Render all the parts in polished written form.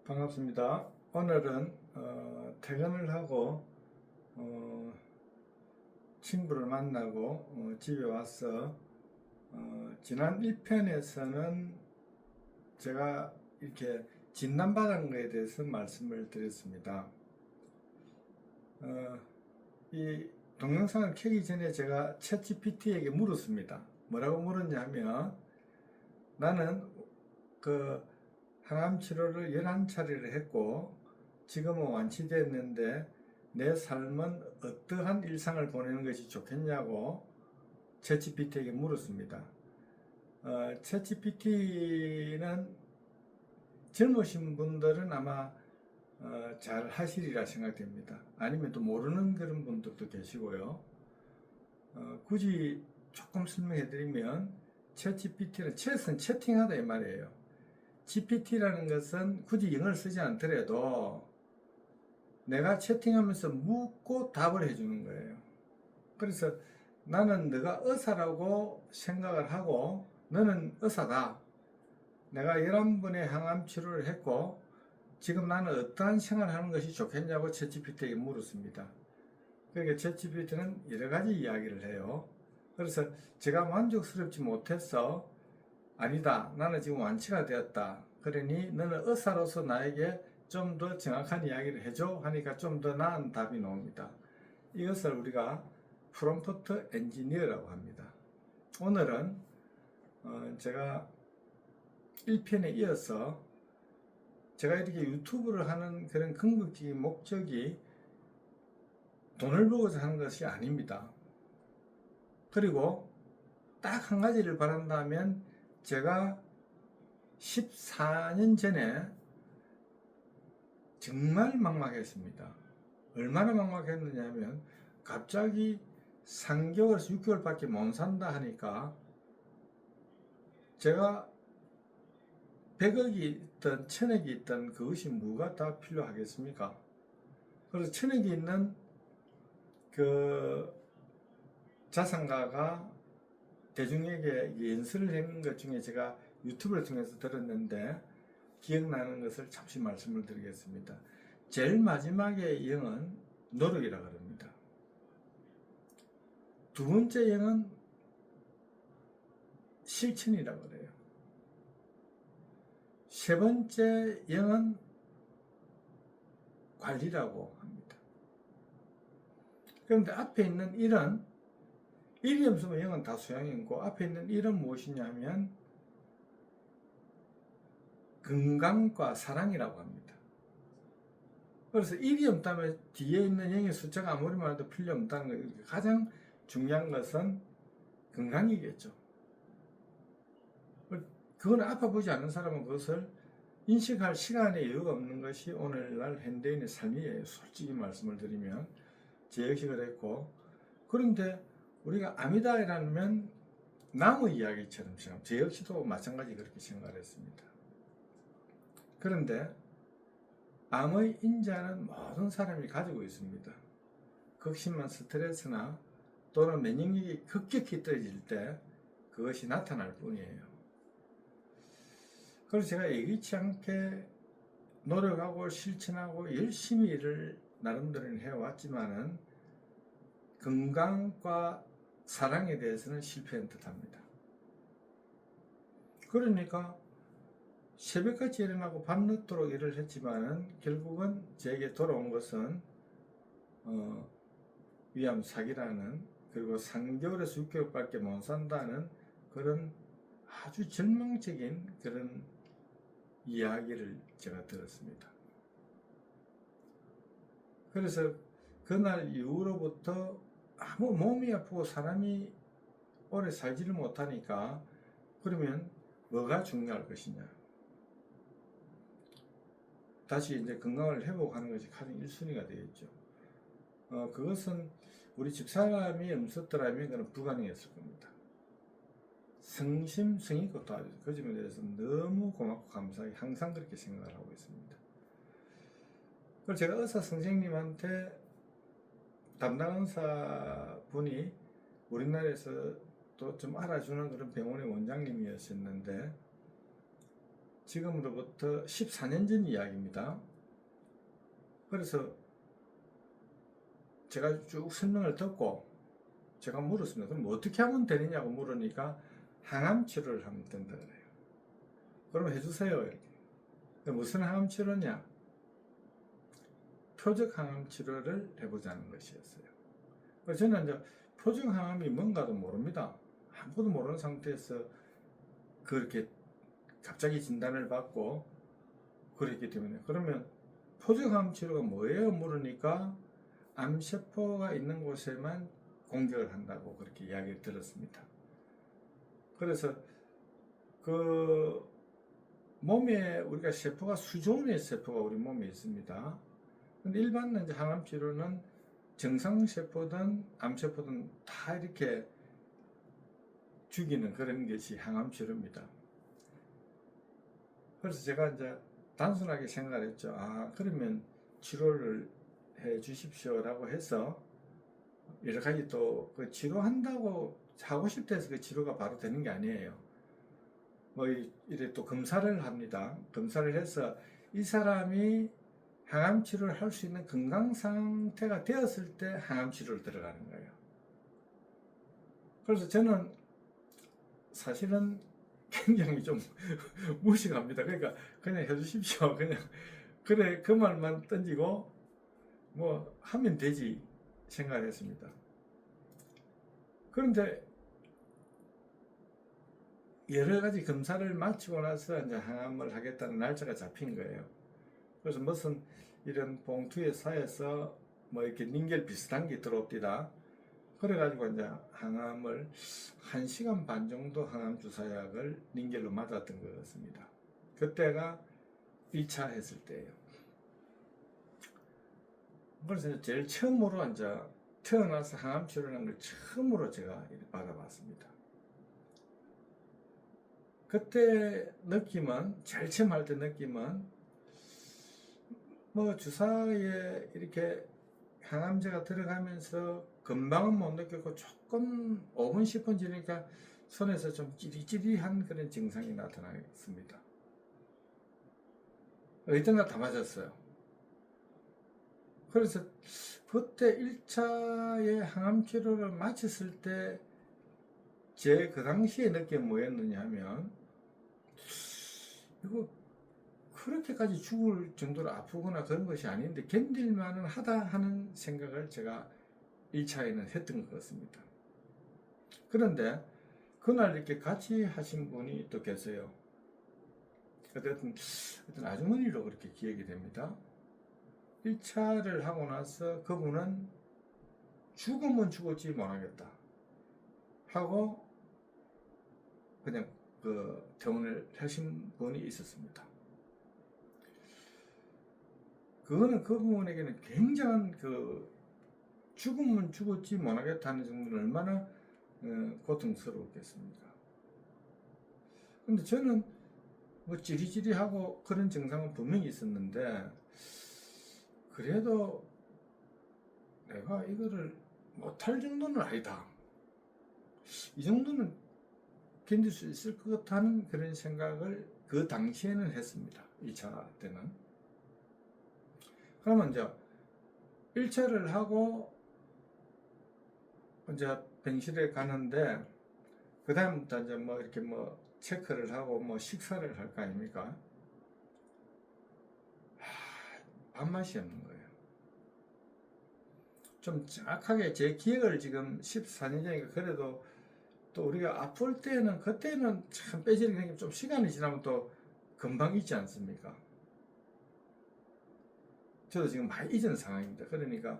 반갑습니다. 오늘은 퇴근을 하고 친구를 만나고 집에 와서 지난 1편에서는 제가 이렇게 진단받은 거에 대해서 말씀을 드렸습니다. 이 동영상을 켜기 전에 제가 챗GPT에게 물었습니다. 뭐라고 물었냐면, 나는 그 항암 치료를 11차례를 했고 지금은 완치됐는데 내 삶은 어떠한 일상을 보내는 것이 좋겠냐고 챗GPT에게 물었습니다. 챗GPT는 젊으신 분들은 아마 잘 하시리라 생각됩니다. 아니면 또 모르는 그런 분들도 계시고요. 굳이 조금 설명해 드리면, 챗GPT는 챗은 채팅하다 이 말이에요. GPT라는 것은 굳이 영어를 쓰지 않더라도 내가 채팅하면서 묻고 답을 해주는 거예요. 그래서 나는 너가 의사라고 생각을 하고 너는 의사다. 내가 11번의 항암 치료를 했고 지금 나는 어떠한 생활을 하는 것이 좋겠냐고 챗GPT에게 물었습니다. 그러니까 챗GPT는 여러 가지 이야기를 해요. 그래서 제가 만족스럽지 못해서 아니다, 나는 지금 완치가 되었다, 그러니 너는 의사로서 나에게 좀 더 정확한 이야기를 해줘 하니까 좀 더 나은 답이 나옵니다. 이것을 우리가 프롬프트 엔지니어라고 합니다. 오늘은 제가 1편에 이어서 제가 이렇게 유튜브를 하는 그런 궁극적인 목적이 돈을 벌고자 하는 것이 아닙니다. 그리고 딱 한 가지를 바란다면, 제가 14년 전에 정말 막막했습니다. 얼마나 막막했느냐면, 갑자기 3개월에서 6개월밖에 못 산다 하니까 제가 100억이 있든 1000억이 있든 그것이 뭐가 다 필요하겠습니까? 그래서 1000억이 있는 그 자산가가 대중에게 연설을 했는 것 중에 제가 유튜브를 통해서 들었는데 기억나는 것을 잠시 말씀을 드리겠습니다. 제일 마지막의 영은 노력이라고 합니다. 두 번째 영은 실천이라고 그래요. 세 번째 영은 관리라고 합니다. 그런데 앞에 있는 일은, 일이 없으면 영은 다 소용이고, 앞에 있는 일은 무엇이냐면 건강과 사랑이라고 합니다. 그래서 일이 없다면 뒤에 있는 영의 숫자가 아무리 말해도 필요 없다는 거예요. 가장 중요한 것은 건강이겠죠. 그건 아파보지 않는 사람은 그것을 인식할 시간의 여유가 없는 것이 오늘날 현대인의 삶이에요. 솔직히 말씀을 드리면 제 역시 그랬고, 그런데 우리가 아미다라면 나무 이야기처럼 생각, 제 역시도 마찬가지 그렇게 생각을 했습니다. 그런데 암의 인자는 모든 사람이 가지고 있습니다. 극심한 스트레스나 또는 면역력이 급격히 떨어질 때 그것이 나타날 뿐이에요. 그래서 제가 예기치 않게 노력하고 실천하고 열심히 일을 나름대로는 해왔지만은 건강과 사랑에 대해서는 실패한 듯합니다. 그러니까 새벽같이 일어나고 밤늦도록 일을 했지만은 결국은 제게 돌아온 것은 위암 사기라는, 그리고 3개월에서 6개월밖에 못 산다는 그런 아주 절망적인 그런 이야기를 제가 들었습니다. 그래서 그날 이후로부터 아무 몸이 아프고 사람이 오래 살지를 못하니까 그러면 뭐가 중요할 것이냐, 다시 이제 건강을 회복하는 것이 가장 1순위가 되겠죠. 그것은 우리 집사람이 없었더라면 그는 불가능했을 겁니다. 성심성의껏 도와줘서 그 점에 대해서 너무 고맙고 감사하게 항상 그렇게 생각을 하고 있습니다. 그리고 제가 의사 선생님한테, 담당 의사 분이 우리나라에서 또 좀 알아주는 그런 병원의 원장님이었는데, 지금으로부터 14년 전 이야기입니다. 그래서 제가 쭉 설명을 듣고 제가 물었습니다. 그럼 어떻게 하면 되느냐고 물으니까 항암 치료를 하면 된다 그래요. 그럼 해주세요. 이렇게. 무슨 항암 치료냐? 표적 항암 치료를 해보자는 것이었어요. 그래서 저는 이제 표적 항암이 뭔가도 모릅니다. 아무것도 모르는 상태에서 그렇게 갑자기 진단을 받고 그랬기 때문에, 그러면 표적 항암 치료가 뭐예요? 물으니까 암세포가 있는 곳에만 공격을 한다고 그렇게 이야기를 들었습니다. 그래서 그 몸에 우리가 세포가 수종의 세포가 우리 몸에 있습니다. 근데 일반 이제 항암 치료는 정상세포든 암세포든 다 이렇게 죽이는 그런 것이 항암 치료입니다. 그래서 제가 이제 단순하게 생각을 했죠. 아, 그러면 치료를 해 주십시오라고 해서 여러 가지 또 그 치료한다고 하고 싶다 해서 그 치료가 바로 되는 게 아니에요. 뭐 이래 또 검사를 합니다. 검사를 해서 이 사람이 항암 치료를 할 수 있는 건강 상태가 되었을 때 항암 치료를 들어가는 거예요. 그래서 저는 사실은 굉장히 좀 무식합니다. 그러니까 그냥 해주십시오. 그냥 그래 그 말만 던지고 뭐 하면 되지 생각했습니다. 그런데 여러 가지 검사를 마치고 나서 이제 항암을 하겠다는 날짜가 잡힌 거예요. 그래서 무슨 이런 봉투에 싸여서 뭐 이렇게 닌겔 비슷한 게 들어옵니다. 그래가지고 이제 항암을 1시간 반 정도 항암 주사약을 닌겔로 맞았던 것 같습니다. 그때가 1차 했을 때예요. 그래서 제일 처음으로 이제 태어나서 항암 치료라는 걸 처음으로 제가 받아봤습니다. 그때 느낌은, 제일 처음 할 때 느낌은 뭐 주사에 이렇게 항암제가 들어가면서 금방은 못 느꼈고 조금 5분 10분 지나니까 손에서 좀 찌릿찌릿한 그런 증상이 나타났습니다. 어디든가 다 맞았어요. 그래서 그때 1차의 항암 치료를 마쳤을 때 제 그 당시에 느낌이 뭐였느냐 하면, 이거 그렇게까지 죽을 정도로 아프거나 그런 것이 아닌데 견딜만은 하다 하는 생각을 제가 1차에는 했던 것 같습니다. 그런데 그날 이렇게 같이 하신 분이 또 계세요. 어떤 아주머니로 그렇게 기억이 됩니다. 1차를 하고 나서 그분은 죽으면 죽었지 못하겠다 하고 그냥 그 퇴원을 하신 분이 있었습니다. 그거는 그분에게는 굉장한 그 죽으면 죽었지 못하겠다는 정도는 얼마나 고통스러웠겠습니까? 근데 저는 뭐 찌리찌리하고 그런 증상은 분명히 있었는데, 그래도 내가 이거를 못할 정도는 아니다, 이 정도는 견딜 수 있을 것 같다는 그런 생각을 그 당시에는 했습니다. 2차 때는. 그러면 이제 1차를 하고 이제 병실에 가는데, 그 다음부터 이제 뭐 이렇게 뭐 체크를 하고 뭐 식사를 할 거 아닙니까? 밥맛이 없는 거예요. 좀 정확하게 제 기억을 지금 14년 전이니까 그래도 또 우리가 아플 때는, 그때는 참 빼지는 게 좀 시간이 지나면 또 금방 잊지 않습니까? 저도 지금 많이 잊은 상황입니다. 그러니까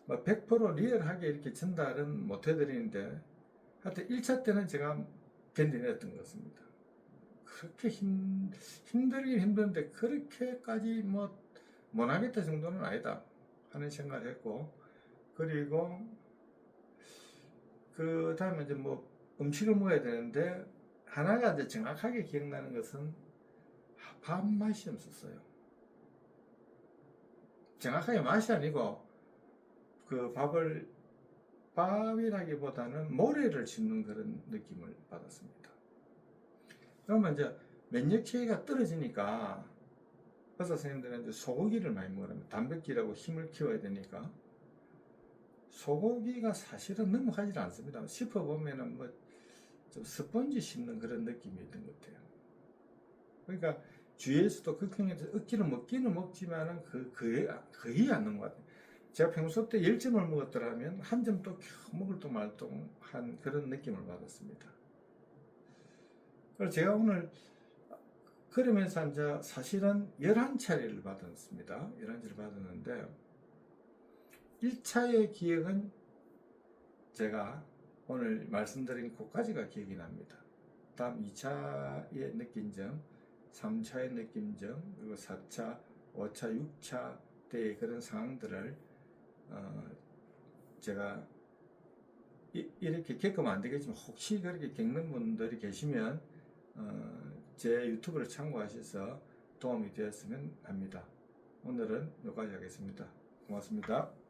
뭐 100% 리얼하게 이렇게 전달은 못 해드리는데, 하여튼 1차 때는 제가 견뎌냈던 것 같습니다. 그렇게 힘들긴 힘든데 그렇게까지 뭐 못하겠다 정도는 아니다 하는 생각을 했고, 그리고 그 다음에 이제 뭐 음식을 먹어야 되는데, 하나가 이제 정확하게 기억나는 것은 밥 맛이 없었어요. 정확하게 맛이 아니고 그 밥이라기보다는 모래를 씹는 그런 느낌을 받았습니다. 그러면 이제 면역 체계가 떨어지니까 의사 선생님들은 이제 소고기를 많이 먹으라면 단백질하고 힘을 키워야 되니까 소고기가 사실은 넘어가질 않습니다. 씹어보면은 뭐 좀 스펀지 씹는 그런 느낌이 있는 것 같아요. 그러니까 주위에서도 극형에서 억지로 먹기는 먹지만은 거의 안 넘어가요. 제가 평소 때 10점을 먹었더라면 한 점 또 먹을 또 말똥한 그런 느낌을 받았습니다. 그래서 제가 오늘 그러면서 이제 사실은 11차례를 받았습니다. 11차례를 받았는데 1차의 기억은 제가 오늘 말씀드린 것까지가 기억이 납니다. 다음 2차에 느낀 점, 3차에 느낀 점, 그리고 4차, 5차, 6차 때의 그런 상황들을 제가 이렇게 겪으면 안 되겠지만 혹시 그렇게 겪는 분들이 계시면 제 유튜브를 참고하셔서 도움이 되었으면 합니다. 오늘은 여기까지 하겠습니다. 고맙습니다.